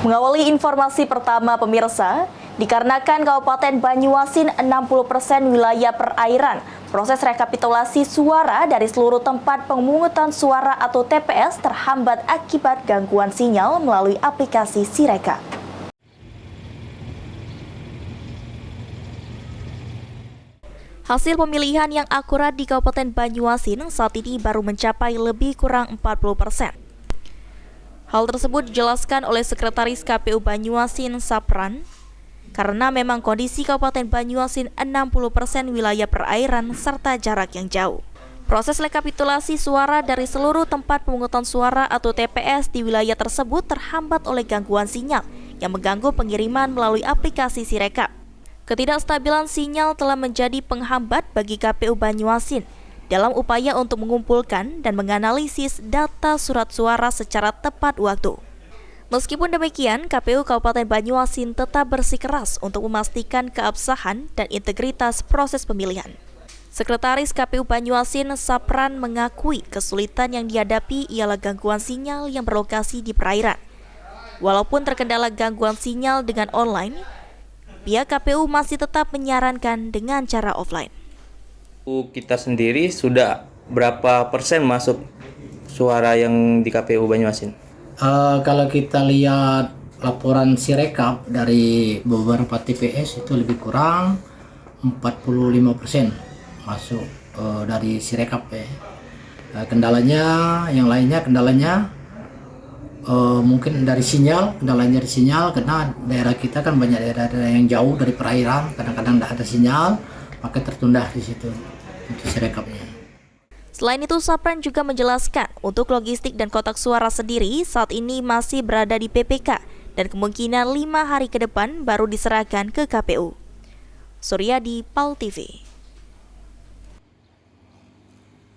Mengawali informasi pertama pemirsa, dikarenakan Kabupaten Banyuasin 60% wilayah perairan, proses rekapitulasi suara dari seluruh tempat pemungutan suara atau TPS terhambat akibat gangguan sinyal melalui aplikasi Sirekap. Hasil pemilihan yang akurat di Kabupaten Banyuasin saat ini baru mencapai lebih kurang 40%. Hal tersebut dijelaskan oleh Sekretaris KPU Banyuasin Sapran, karena memang kondisi Kabupaten Banyuasin 60% wilayah perairan serta jarak yang jauh. Proses rekapitulasi suara dari seluruh tempat pemungutan suara atau TPS di wilayah tersebut terhambat oleh gangguan sinyal yang mengganggu pengiriman melalui aplikasi Sirekap. Ketidakstabilan sinyal telah menjadi penghambat bagi KPU Banyuasin dalam upaya untuk mengumpulkan dan menganalisis data surat suara secara tepat waktu. Meskipun demikian, KPU Kabupaten Banyuasin tetap bersikeras untuk memastikan keabsahan dan integritas proses pemilihan. Sekretaris KPU Banyuasin Sapran mengakui kesulitan yang dihadapi ialah gangguan sinyal yang berlokasi di perairan. Walaupun terkendala gangguan sinyal dengan online, pihak KPU masih tetap menyarankan dengan cara offline. Kita sendiri sudah berapa persen masuk suara yang di KPU Banyuasin? Kalau kita lihat laporan Sirekap dari beberapa TPS itu lebih kurang 45% masuk dari Sirekap ya. Kendalanya, yang lainnya kendalanya mungkin dari sinyal, karena daerah kita kan banyak daerah-daerah yang jauh dari perairan, kadang-kadang tidak ada sinyal, maka tertunda di situ untuk Sirekapnya. Selain itu, Sapran juga menjelaskan untuk logistik dan kotak suara sendiri saat ini masih berada di PPK dan kemungkinan 5 hari ke depan baru diserahkan ke KPU. Suryadi, PAL TV.